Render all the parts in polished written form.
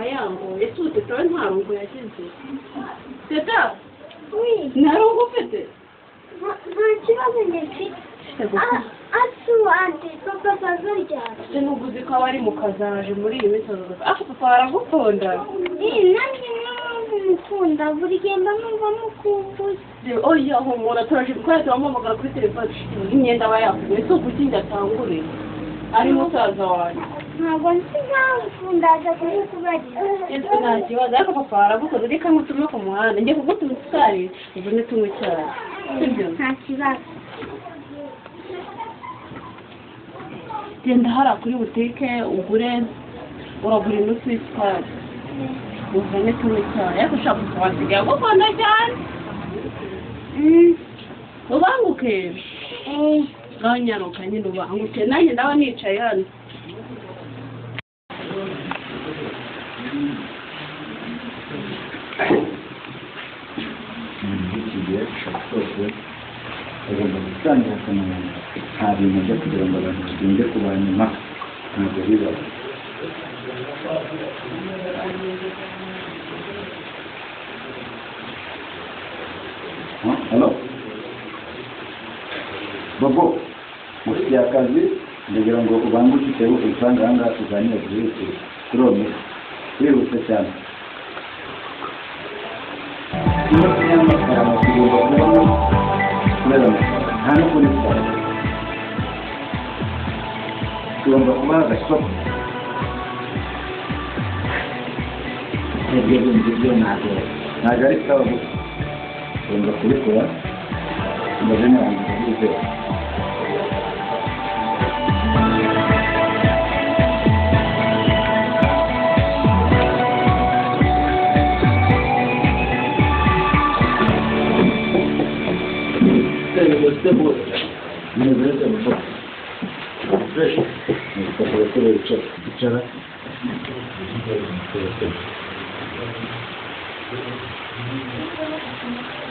yangu yesu teta ntarungo yagize teta oui ntarungo ufite nta kibazo ngifite ante papa azarya nuguze ko abari mu kazaje muri iyi minsi papa aragukunda nanjye mukunda buri gihe mba numva mukumbuye oya humura turaje twari turamuhamagara kuri telefone imyenda aba yakuye si ukukingi atangure ari musaza wanjye ntabwo nzi impamvu ndaza kubikubarira nta kibazo ariko papa aragukunda reka ngutume ku muhanda ngiye kugutuma isukari ubone tunywe icyayi sibyo nta kibazo genda hariya kuri butike ugure uragura inusu y'isukari uzane tunywe icyayi ariko ushaka kuwasigaye agukunda cyane ubanguke ngaho nyaruka nyine ubanguke nanjye ndaba nicaye hano agomba gutangira akamenya nta bintu byo kugira ngo abantu bagende ku banyuma ntabwo bibaho halo bobo mufitiye akazi ndagira ngo ubanguke utebuke usanga aha ngaha tuganira byihuse kuri uwo mutwe wihuse cyane iyo tunywa amafaranga tugomba kubona kubera amafaranga nta no kuri sitade tugomba kubaha agasoko ibyo ngibyo ntabwo ari sawa gusa tugomba kubikora tumaze n'abantu babizera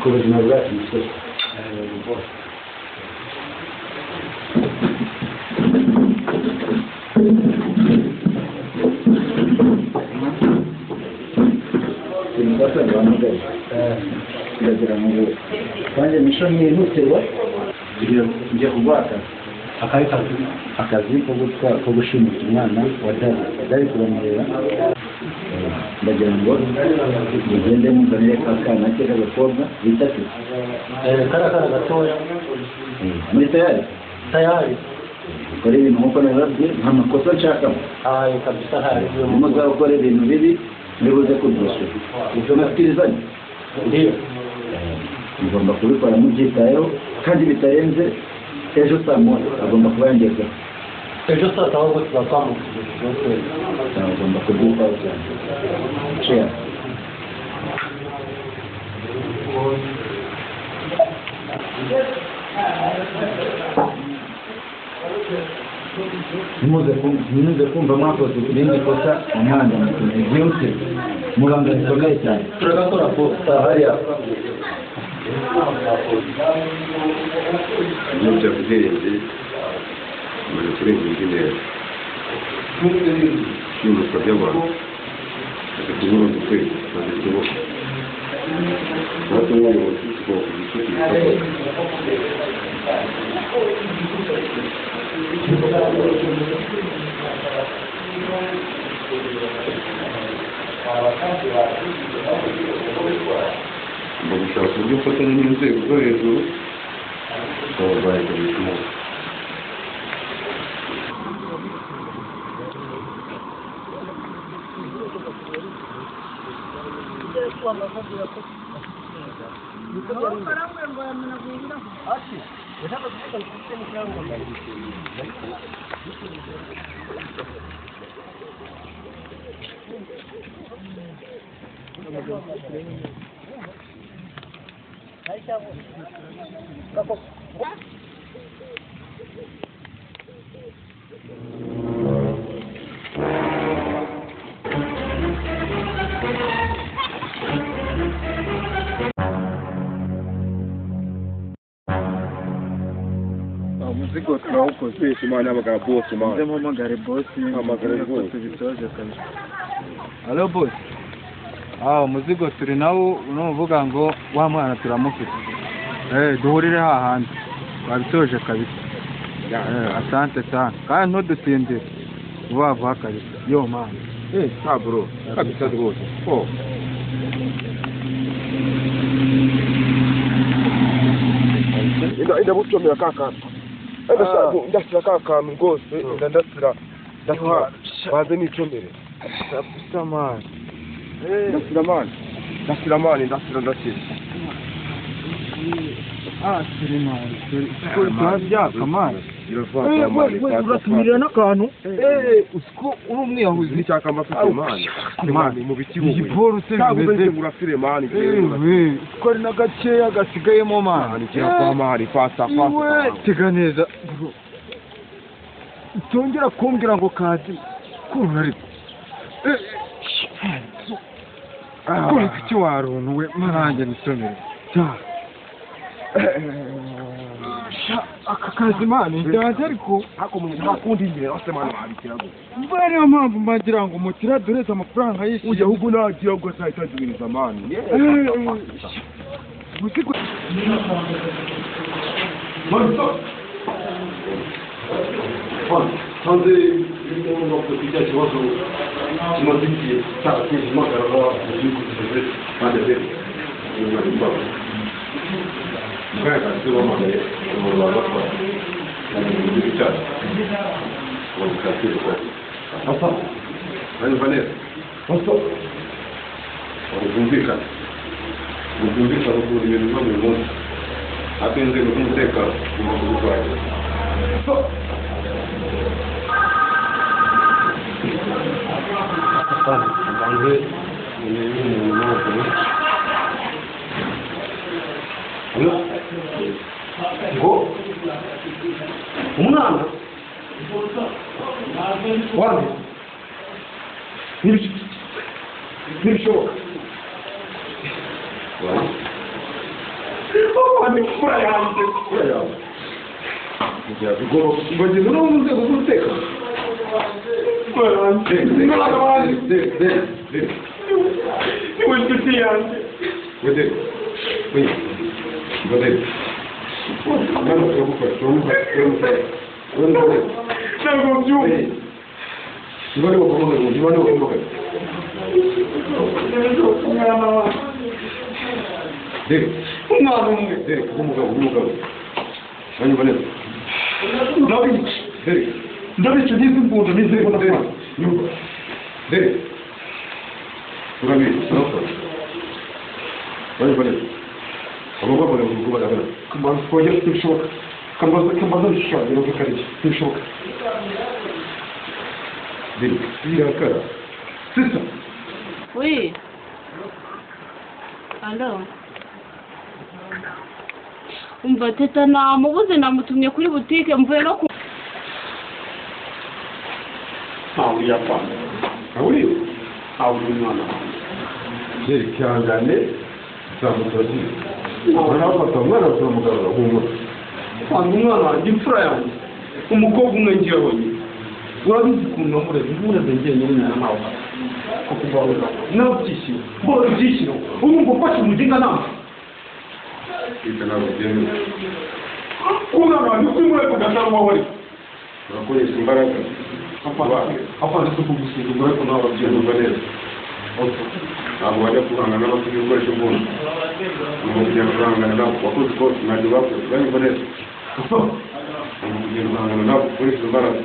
ku buzima bwacu twese sinibasa guhamagara ndagira ngo kandi misho nyihutirwa ngiye kuguha akazi ko gushimuta umwana wa dari kuramurera ndagira ngo mugende muzanire ka kana ke k'agakobwa bita kara gatoya muri tayari ukora ibintu nk'uko nabibabwiye nta makosa nshakamo kabisa hari muzakora ibintu bibi muribuze kubyishyura ibyo mabwirizanye ndiyo mugomba kubikora mubyitayeho kandi bitarenze ejo saa moya agomba kuba yangezeho ejo saa tanu ngo tuzatwambuka agomba kubyitaho cyane ciya ntimuze kumva mwakoze irindi kosa mu muhanda byihuse muganga rikomeye cyane turagakora posta hariya n'ibyo bwenge muri kurenza indi neza ishingurwa ry'abantu hagati y'urundi kwezi banditsweho natwe nk'ubuyobozi tugomba kugira ngo gushaka uburyo ufatanya n'inzego zo hejuru abarwayi bakabituma umuzigo turawukoze Imana y'abagabo bose Imana mpamagare boss mpamagare rwose bisoje kabisa Alo boss. Umuzigo turi nawo uvuga ngo wa mwana turamufite. Duhurire hahandi. Babitoje kabisa. Asante sana. Kandi ntudutindire. Vuba kabisa. Yo man. Bro. Kabisa rwose. Enda butomera kakantu. Ndasira kakantu rwose. Ndasira baze nicomere. Kabisa man. Ndasira mani. Turi man. Turi twabyaka man. Uratumirira n'akantu. Usiko uri umwiyahuzi. N'icyaka mbafite mani. Mu biti iyi poro se bimeze murafire mani. Ko ari n'agaceya gasigayemo mani. Kwa mani fasta. Tega neza. Tongera kumbwira ngo kazi. Kurura ariko. Kuri iki waruntu we marange nisomere. Aka kazi mani ndaje ariko hakundi imbere ose mani wabikirago. Mbere mpamvu mbagira ngo mutira dureza amafaranga yishe. Ujya hugu nagiye ubwo cyahita duwiriza mani. Musiko hanze y'umuntu kujya kibazo kimaze igihe cyarateje impagarara mu gihugu cyose kandi Mugaragaza wamamaye umuntu wagatwara mu gihugu cyacu wabikatira asa ari vanessa asa urumvikana kuri ibintu byo mu munsi akenze n'umutekano mu gihugu cyacu banze ngo umwana wanjye ntibishoboka ni fura yanjye ngo ngeze no mu nzego z'umutekano niwe nshuti yanjye ntabwo byumva umwana umwe umugabo ndabica n'izi mbunda urabizi abagore mu rugo barabona kambaza twongera ntibishoboka kambaza bishushanya bivuga ari ntibishoboka birakara sisa Oui. Alo. Umva teta namubuze namutumye kuri butike mvuye no ku ntawe yapana ntawe umwana derike zamutozi barafata umwana turamugarura humura umwana wanjye imfura yanjye umukobwa umwe ngiye wenyine urabizi ukuntu namureze njyenyine nyina nawe kukubabuza nawe byishimo mbona ibyishimo urumva ufashe umuginga nawe ibyo ntabwo byemewe umwana wanjye uko umureka ugasanga wari urakoresha imbaraga afande si ukugusuzuma ariko nawe byumva neza ntabwo wajya guhangana n'abafite ibikoresho mbunda ni kugenda guhangana nabo wakoze ikosi ntabwo bakoze uranyumva neza ni kugenda guhangana nabo ukoresha imbaraga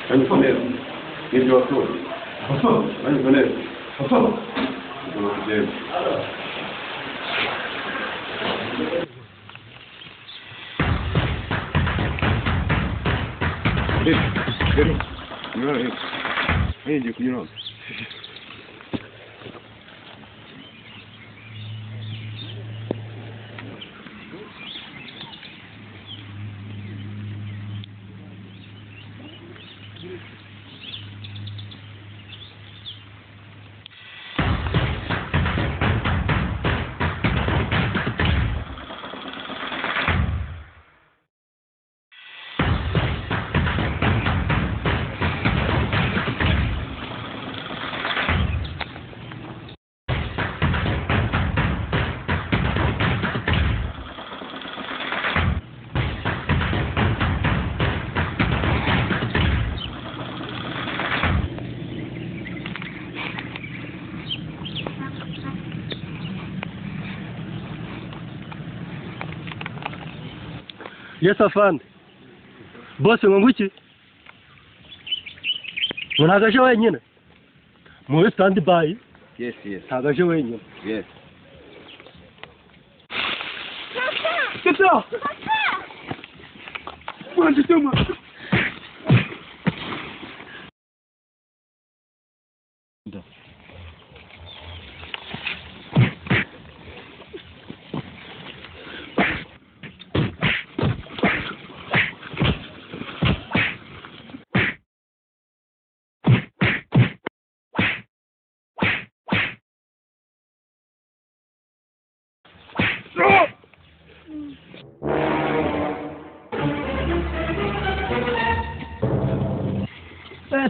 uranyumva neza n'ibyo wakoze uranyumva neza ugomba kugenda Nyura hepfo ngiye kunyura hano Yes, afande. Boss ngo nguki? Ngo nagaje wenyine. Mu stand by. Yes. Nagaje wenyine. Yes. Tata! Mwanzi tuma!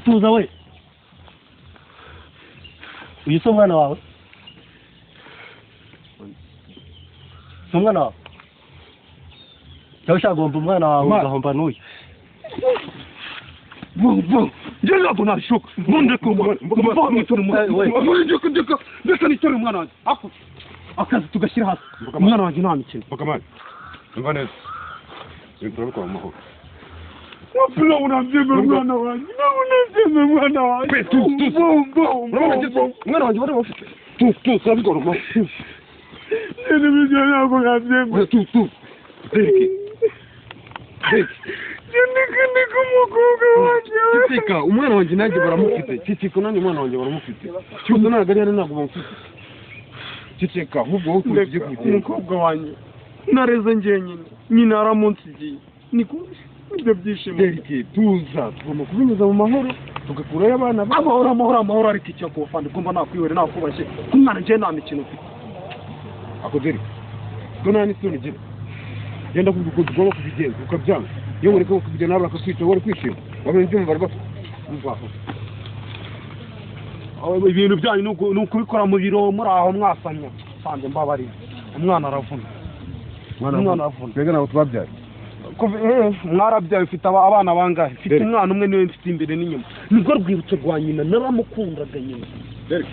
Tuza we. Uyu so mwana wawe? So mwana wawe? Cyashagomba umwana wawe ugahomba n'uyu. Bo. Njye ntabwo nabishoka. Mbonde ko ndeka nitore umwana wanjye. Ako. Akazi tugashyira hasi. Umwana wanjye nta mikino. Bakamana. Umva neza. Turabikora mu mahoro. Wapula unabyemera umwana wanjye. Umwana wanjye. Umwana wanjye bari bafite. Turabikora mu mahoro. Ibyo ntabwo nabyemera. Derike. Ndika umukobwa wanjye. Cicika, umwana wanjye nanjye baramufite. Cicika nanjye umwana wanjye baramufite. Cyuzo ntabwo ari ntabwo bamufite. Cicika, ahubwo wowe tugiye kugenda. Umukobwa wanjye nareze njyenyine. Nyina aramunsigiye. Niko ibyo byishimo. Derike, tuza. Tugomba kubinyuza mu mahoro. Tugakurayo abana. Amahoro ariko icyo ku bafande kumva nakwihore nakubashye. Umwana njye nta mikino ufite. Ako Derike. Dona ni soni gira. Yenda kuvuga ko tugomba kubigenza ukabyanga. Iyo muri ko kubijyana nabura akakwita wari kwishima. Wabonye ibyo bari bafite. Ibintu byanyu ni ukubikora mu biro muri aho mwasanya. Fande mbabarira. Umwana aravuna. Umwana aravuna. Twega nabo twabyaye. Mwarabyaye ufite abana bangahe? Mfite umwana umwe niwe mfite imbere n'inyuma. Nibwo rwibutso rwa nyina naramukundaga nyina. Derike.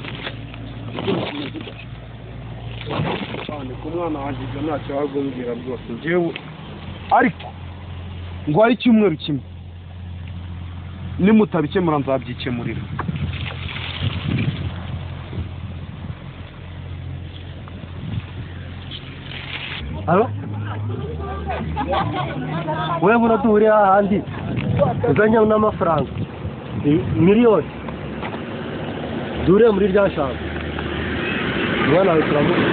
Fande ku mwana wanjye ntacyo wagombwira rwose njyewe. Ariko ngo hari icyumweru kimwe nimutabikemura nzabyikemurira. Alo? Wewe unatuhuri ahandi. Uzanye n'amafaranga. Miliyoni. Dure muri rya shamba. Mwana wawe turamuha.